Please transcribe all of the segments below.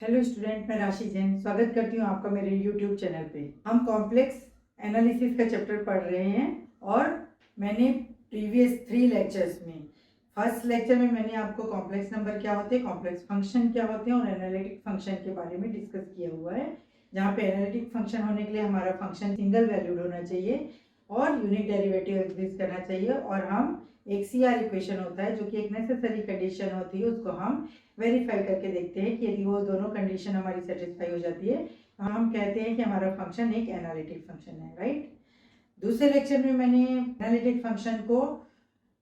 Hello student, मैं राशि जैन स्वागत करती हूँ आपका मेरे यूट्यूब चैनल पे। हम कॉम्प्लेक्स एनालिसिस का चैप्टर पढ़ रहे हैं और मैंने प्रीवियस 3 लेक्चर्स में फर्स्ट लेक्चर में मैंने आपको कॉम्प्लेक्स नंबर क्या होते हैं, कॉम्प्लेक्स फंक्शन क्या होते हैं और एनालिटिक फंक्शन के बारे में डिस्कस किया हुआ है। जहाँ पे एनालिटिक फंक्शन होने के लिए हमारा फंक्शन सिंगल वैल्यूड होना चाहिए और यूनिक डेरिवेटिव एग्जिस्ट करना चाहिए, और हम एक CR इक्वेशन होता है जो कि एक नेसेसरी कंडीशन होती है, उसको हम वेरीफाई करके देखते हैं कि यदि वो दोनों कंडीशन हमारी सेटिस्फाई हो जाती है तो हम कहते हैं कि हमारा फंक्शन एक एनालिटिक फंक्शन है, राइट। दूसरे लेक्चर में मैंने एनालिटिक फंक्शन को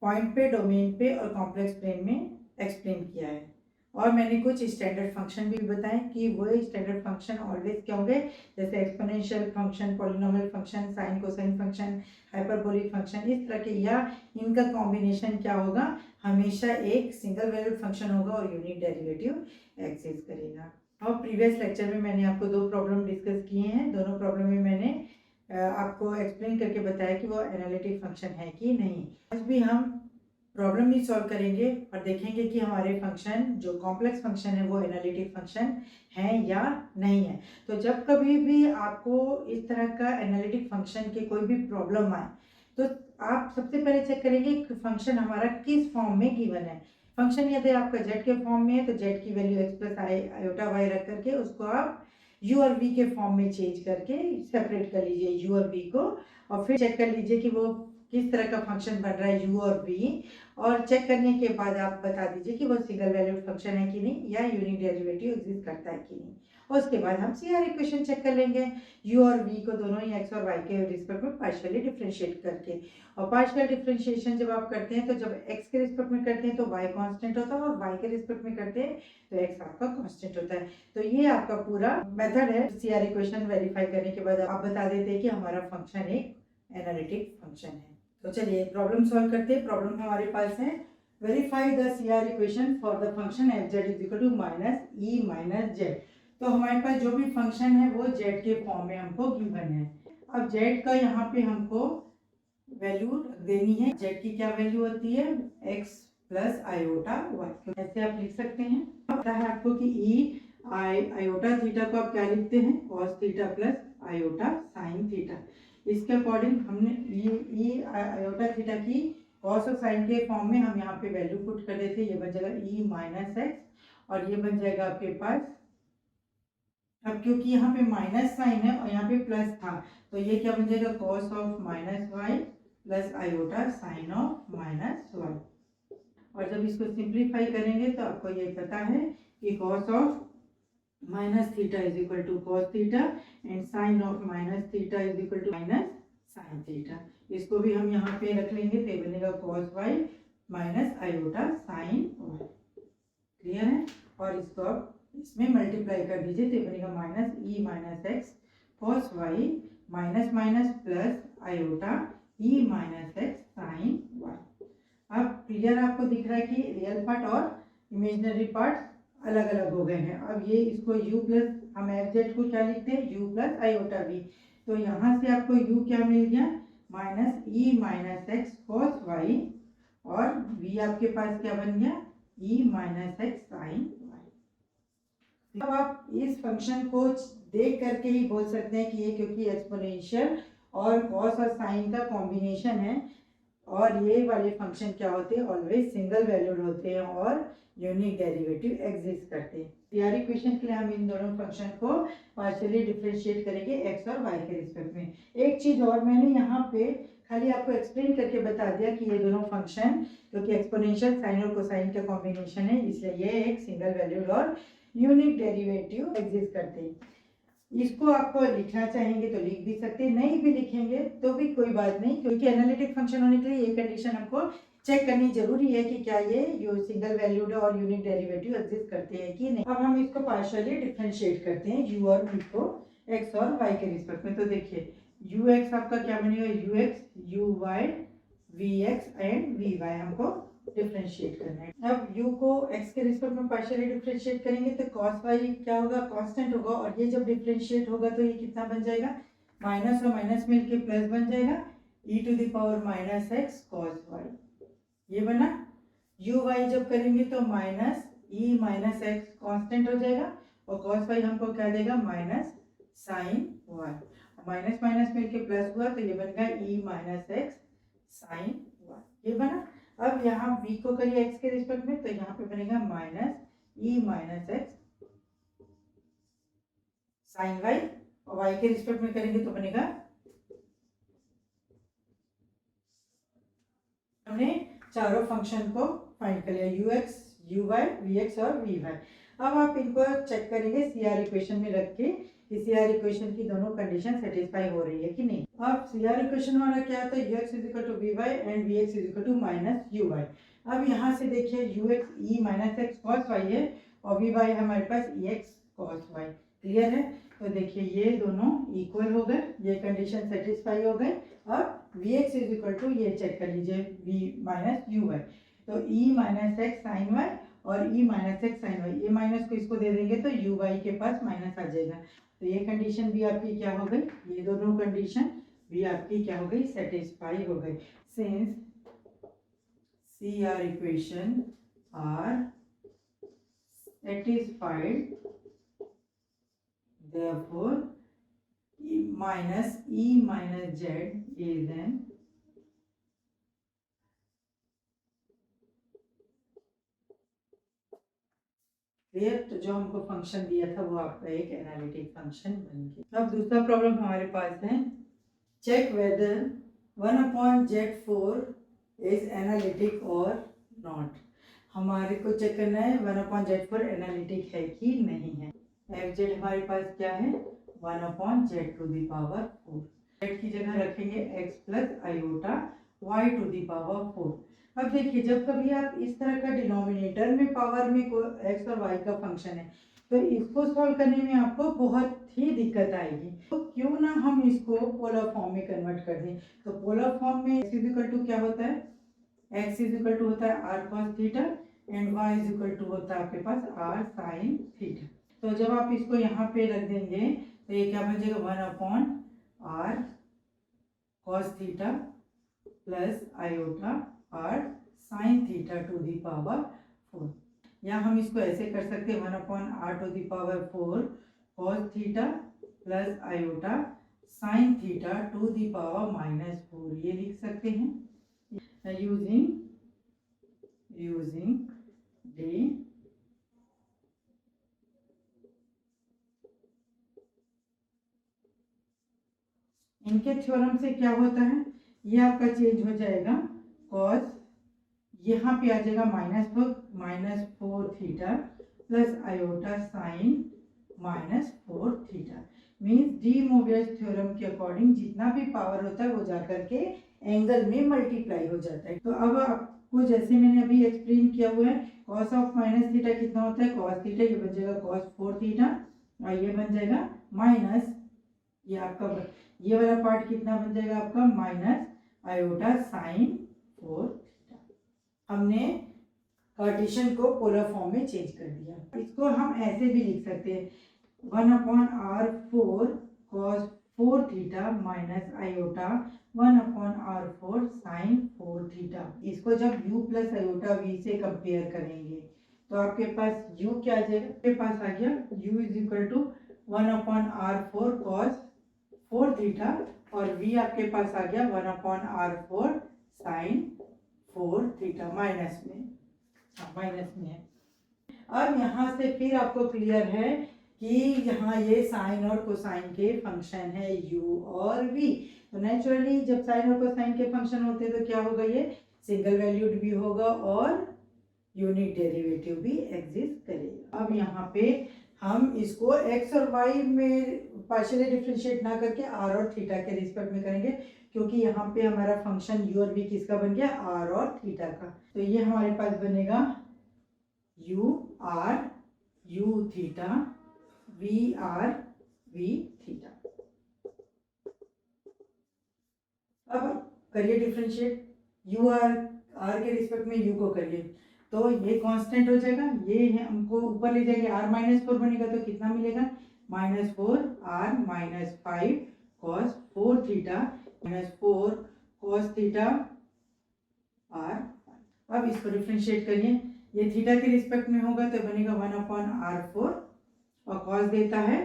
पॉइंट पे, डोमेन पे और कॉम्प्लेक्स प्लेन में एक्सप्लेन किया है, और मैंने कुछ स्टैंडर्ड फंक्शन भी बताए कि वो स्टैंडर्ड फंक्शन ऑलवेज क्या होंगे, जैसे exponential function, polynomial function, sine cosine function, hyperbolic function, इस तरह के, या इनका कॉम्बिनेशन क्या होगा, हमेशा एक सिंगल वैल्यूड फंक्शन होगा और यूनिक डेरिवेटिव एग्जिस्ट करेगा। और प्रीवियस लेक्चर में मैंने आपको 2 प्रॉब्लम डिस्कस किए हैं। दोनों प्रॉब्लम में मैंने आपको एक्सप्लेन करके बताया कि वो एनालिटिक फंक्शन है कि नहीं। आज भी हम प्रॉब्लम ही सॉल्व करेंगे और देखेंगे कि हमारे फंक्शन जो कॉम्प्लेक्स फंक्शन है वो एनालिटिक फंक्शन है या नहीं है। तो जब कभी भी आपको इस तरह का एनालिटिक फंक्शन के कोई भी प्रॉब्लम आए तो आप सबसे पहले चेक करेंगे कि फंक्शन हमारा किस फॉर्म में गिवन है। फंक्शन यदि आपका जेड के फॉर्म में है तो जेड की value x plus iota y रख करके उसको आप यू और वी के फॉर्म में चेंज करके सेपरेट कर लीजिए यू और वी को, और फिर चेक कर लीजिए कि वो किस तरह का फंक्शन बन रहा है यू और वी, और चेक करने के बाद आप बता दीजिए कि वो सिंगल वैल्यूड फंक्शन है कि नहीं या यूनिक डेरिवेटिव एग्जिस्ट करता है कि नहीं। और उसके बाद हम CR इक्वेशन चेक कर लेंगे यू और वी को दोनों ही एक्स और वाई के रिस्पेक्ट में पार्शियली डिफरेंशिएट करके। और पार्शियल डिफरेंशिएशन जब आप करते हैं तो जब एक्स के रिस्पेक्ट में करते हैं तो वाई कांस्टेंट होता है, और वाई के रिस्पेक्ट में करते हैं तो एक्स आपका कांस्टेंट होता है। तो ये आपका पूरा मेथड है। CR इक्वेशन वेरीफाई करने के बाद आप बता देते हैं कि हमारा फंक्शन एक एनालिटिक फंक्शन है। तो चलिए प्रॉब्लम सॉल्व करते हैं। प्रॉब्लम हमारे पास है, verify the CR equation for the function fz is equal to minus e minus z. तो हमारे पास जो भी फंक्शन है वो z के फॉर्म में हमको गिवन है। अब z का यहाँ पे हमको वैल्यू देनी है। z की क्या वैल्यू होती है, x प्लस आयोटा y। तो ऐसे आप लिख सकते हैं। पता है आपको कि ई आयोटा थीटा को आप क्या लिखते हैं, cos theta plus iota sine theta. इसके अकॉर्डिंग हमने ई आयोटा थीटा की कॉस और साइन के फॉर्म में हम यहाँ पे वैल्यू पुट कर देते हैं। ये बन जाएगा ई माइनस एक्स और ये बन जाएगा आपके पास, अब क्योंकि यहाँ पे माइनस साइन है और यहाँ पे प्लस था तो ये क्या बन जाएगा, cos of minus y plus iota sine of minus y. और जब इसको सिंप्लीफाई करेंगे तो आपको ये पता है कि cos of minus theta is equal to cos theta and sine of minus theta is equal to minus sine theta. इसको भी हम यहाँ पे रख लेंगे तो बनेगा cos y minus iota sine y. Clear है। और इसको अब इसमें मल्टीप्लाई कर दीजिए तो बनेगा minus e minus x cos y minus minus plus iota e minus x sine y. अब क्लियर आपको दिख रहा है कि रियल पार्ट और इमेजिनरी पार्ट अलग अलग हो गए हैं। अब ये इसको u प्लस, हम एफ जेड को क्या लिखते हैं, u प्लस आयोटा वी। तो यहाँ से आपको u क्या मिल गया, minus e minus x cos Y, और v आपके पास क्या बन गया, ई माइनस एक्स साइन वाई। अब आप इस फंक्शन को देख करके ही बोल सकते हैं कि ये क्योंकि एक्सपोनेंशियल और कॉस और साइन का कॉम्बिनेशन है, और ये वाले फंक्शन क्या होते हैं, ऑलवेज सिंगल वैल्यूड होते हैं और यूनिक डेरिवेटिव एग्जिस्ट करते हैं। CR इक्वेशन के लिए हम इन दोनों फंक्शन को पार्शियली डिफरेंशिएट करेंगे एक्स और वाई के रिस्पेक्ट में। एक चीज और, मैंने यहाँ पे खाली आपको एक्सप्लेन करके बता दिया कि ये दोनों फंक्शन क्योंकि एक्सपोनेंशियल साइन और कोसाइन का कॉम्बिनेशन है इसलिए ये एक सिंगल वैल्यूड और यूनिक डेरिवेटिव एग्जिस्ट करते हैं। इसको आपको लिखना चाहेंगे तो लिख भी सकते हैं, नहीं भी लिखेंगे तो भी कोई बात नहीं, क्योंकि एनालिटिक फंक्शन होने के लिए ये कंडीशन हमको चेक करनी जरूरी है कि क्या ये सिंगल वैल्यूड और यूनिक डेरिवेटिव एग्जिस्ट करते हैं कि नहीं। अब हम इसको पार्शियली डिफरेंशिएट करते हैं यू और वी को एक्स और वाई के रिस्पेक्ट में। तो देखिए यू एक्स आपका क्या बनेगा, u x u y v x and v y हमको डिफरेंशिएट करना है। अब u को x के रिस्पेक्ट में पार्शियली डिफरेंशिएट करेंगे तो cos y क्या होगा, कांस्टेंट होगा, और ये जब डिफरेंशिएट होगा तो ये कितना बन जाएगा, माइनस और माइनस मिलके प्लस बन जाएगा e to the power minus x cos y. ये बना। u y जब करेंगे तो minus e minus x constant हो जाएगा और cos फाई हमको क्या देगा, minus sine y. Minus minus मिलके प्लस हुआ तो ये बनेगा e minus x sine y, ये बना। अब यहाँ v को करिए x के रिस्पेक्ट में, तो यहाँ पे बनेगा minus e minus x sine y, और y के रिस्पेक्ट में करेंगे तो बनेगा, हमने चारों फंक्शन को फाइंड कर लिया, ux, uy, vx और vy। अब आप इनको चेक करेंगे सीआर इक्वेशन में रख के कि सीआर इक्वेशन की दोनों कंडीशन सेटिस्फाई हो रही है कि नहीं। अब सीआर इक्वेशन हमारा क्या आता है, ux is equal to vy and vx is equal to minus uy। अब यहाँ से देखिए ux e minus x cos y है और vy है हमारे पास ex कॉस वाई, क्लियर है। तो देखिए ये दोनों इक्वल हो गए, ये कंडीशन सेटिस्फाई हो गए। अब vx इज इक्वल टू, ये चेक कर लीजिए, v माइनस uy, तो e minus x sine y और e minus x sine y, ये माइनस को इसको दे देंगे तो uy के पास माइनस आ जाएगा। तो ये कंडीशन भी आपकी क्या हो गई, ये दोनों कंडीशन भी आपकी क्या हो गई, सेटिस्फाई हो गई। Since CR equation are satisfied, therefore e minus z is an clear. तो जो हमको फंक्शन दिया था वो आपका एक एनालिटिक फंक्शन बन गया। अब दूसरा प्रॉब्लम हमारे पास है, check whether 1/z4 is analytic और नॉट। हमारे को चेक करना है 1/z4 एनालिटिक है कि नहीं है। एफ जेड हमारे पास क्या है, 1/z to the power 4। Z की जगह रखेंगे x plus iota y to the power 4। अब देखिए जब कभी आप इस तरह का डिनोमिनेटर में पावर में कोई x और y का फंक्शन है तो इसको सॉल्व करने में आपको बहुत ही दिक्कत आएगी। तो क्यों ना हम इसको पोलर फॉर्म में कन्वर्ट कर दें। तो पोलर फॉर्म में x इज इक्वल टू क्या होता है, x इज इक्वल टू होता है r cos theta and y is equal to होता है आपके पास r sin थीटा। तो जब आप इसको यहाँ पे रख देंगे तो ये क्या बन जाएगा, 1/r cos theta plus iota r sin theta to the power 4। या हम इसको ऐसे कर सकते हैं 1/r to the power 4 cos theta plus iota sin theta to the power -4, ये लिख सकते हैं यूजिंग डी इनके थ्योरम से क्या होता है, ये आपका चेंज हो जाएगा, cos यहाँ पे आ जाएगा -4 theta plus iota sine -4 theta. Means de Moivre's theorem के अकॉर्डिंग जितना भी पावर होता है वो जाकर के एंगल में मल्टीप्लाई हो जाता है। तो अब आपको जैसे मैंने अभी एक्सप्लेन किया हुआ है, cos ऑफ माइनस थीटा कितना होता है, cos थीटा, ये बन जाएगा cos 4 थीटा और ये बन जाएगा माइनस, ये आपका ये वाला पार्ट कितना बन जाएगा आपका, माइनस आयोटा साइन 4 थीटा। हमने कार्टेशियन को पोलर फॉर्म में चेंज कर दिया। इसको हम ऐसे भी लिख सकते हैं 1/r4 cos 4 theta minus iota 1/r4 sine 4 theta. इसको जब u प्लस आयोटा v से कंपेयर करेंगे तो आपके पास u क्या आ जाएगा, आपके पास आ गया u is equal to 1/r4 cos 4 theta और v आपके पास आ गया 1/r4 साइन 4 थीटा माइनस में, माइनस में है। अब यहाँ से फिर आपको क्लियर है कि यहाँ ये साइन और कोसाइन के फंक्शन है u और v। तो नेचुरली जब साइन और कोसाइन के फंक्शन होते हैं तो क्या होगा, ये सिंगल वैल्यूड भी होगा और यूनिट डेरिवेटिव भी एग्जिस्ट करेगा। अब यहाँ पे हम इसको x और y में पार्शियली डिफरेंशिएट ना करके r और थीटा के रिस्पेक्ट में करेंगे, क्योंकि यहाँ पे हमारा फंक्शन u और v किसका बन गया, r और थीटा का। तो ये हमारे पास बनेगा u r u theta v r v theta. अब करिए डिफरेंशिएट, u r के रिस्पेक्ट में u को करिए तो ये कांस्टेंट हो जाएगा, ये है हमको ऊपर ले जाएंगे r-4 बनेगा तो कितना मिलेगा, -4r -5 cos 4 theta -4 cos theta r। अब इसको डिफरेंशिएट करिए, ये थीटा के रिस्पेक्ट में होगा तो बनेगा 1/r4 और कॉस देता है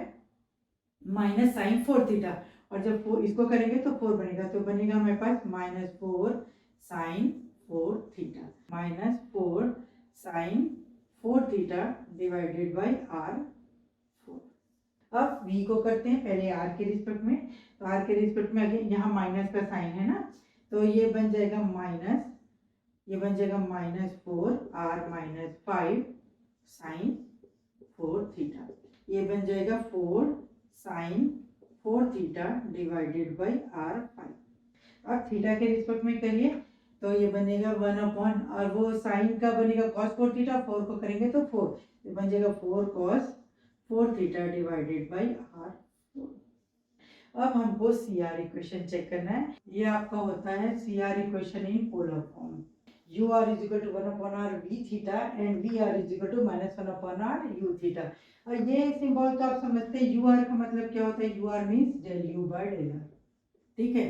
माइनस साइन 4 थीटा, और जब इसको करेंगे तो 4 बनेगा, तो बनेगा हमारे पास minus 4 sine 4 theta, minus 4 sine 4 theta divided by r 4। अब v को करते हैं पहले r के रिस्पेक्ट में, तो r के रिस्पेक्ट में अगेन यहाँ माइनस का साइन है ना, तो ये बन जाएगा माइनस, ये बन जाएगा minus 4 r minus 5 sine 4 theta, ये बन जाएगा 4 sine 4 theta divided by r 5। अब थीटा के रिस्पेक्ट में करिए तो ये बनेगा 1 अपॉन, और वो साइन का बनेगा कॉस 4 थीटा, 4 को करेंगे तो 4, ये बन जाएगा 4 cos 4 theta divided by r 4। अब हमको सी आर इक्वेशन चेक करना है, ये आपका होता है C R equation in polar form, u r is equal to 1 upon r v theta and v r is equal to minus 1 upon r u theta। और ये सिंबल तो आप समझते हैं, u r का मतलब क्या होता है, u r means del u by del r, ठीक है,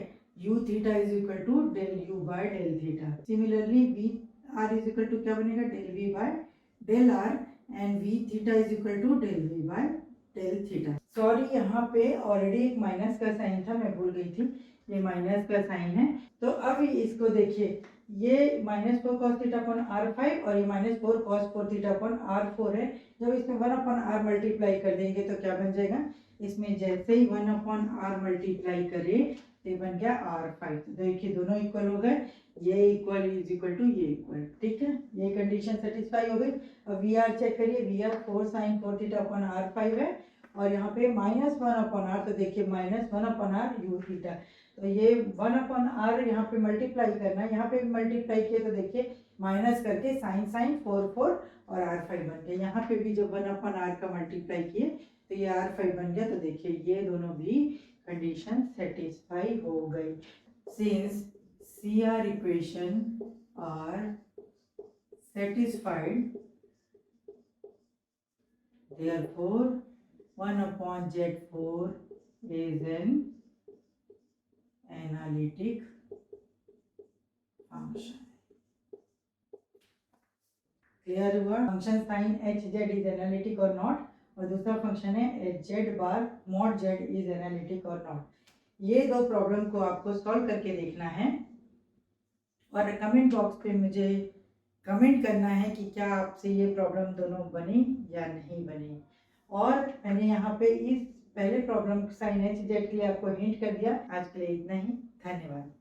u theta is equal to del u by del theta। Similarly v r is equal to क्या बनेगा, del v by del r and v theta is equal to del v by del theta. Sorry यहाँ पे already एक minus का sign था, मैं भूल गई थी, ये माइनस का साइन है। तो अब इसको देखिए, ये minus 4 cos theta upon r 5 और ये minus 4 cos 4 theta upon r 4 है। जब इसमें 1 अपॉन आर मल्टीप्लाई कर देंगे तो क्या बन जाएगा, इसमें जैसे ही 1 अपॉन आर मल्टीप्लाई करें तो बन गया आर 5। तो देखिए दोनों इक्वल हो गए, ये इक्वल इज इक्वल टू ये इक्वल, ठीक है, ये कंडीशन सेटिस्फाई हो गई। अब वी आर चेक करिए, v r 4 sine 4 theta upon r 5 है, और यहाँ पे माइनस 1 अपॉन आर, तो देखिए minus 1 upon r u theta, तो ये 1 अपॉन आर यहाँ पे मल्टीप्लाई करना है, यहाँ पे मल्टीप्लाई किया तो देखिए माइनस करके साइन साइन 4 4 और आर 5 बन गया। यहाँ पे भी जब 1 अपॉन आर का मल्टीप्लाई किए तो ये आर 5 बन गया, तो देखिए ये दोनों भी कंडीशन सेटिस्फाई हो गई। Since C R equation are satisfied, therefore 1 upon Z4 is an analytic function। Clear हुआ, function sine h z is analytic और नॉट, और दूसरा फंक्शन है h z bar mod z is analytic और not. ये दो प्रॉब्लम को आपको सॉल्व करके देखना है, और कमेंट बॉक्स पे मुझे कमेंट करना है कि क्या आपसे ये प्रॉब्लम दोनों बनी या नहीं बनी। और मैंने यहाँ पे इस पहले प्रॉब्लम साइन एच जेड के लिए आपको हिंट कर दिया। आज के लिए इतना ही, धन्यवाद।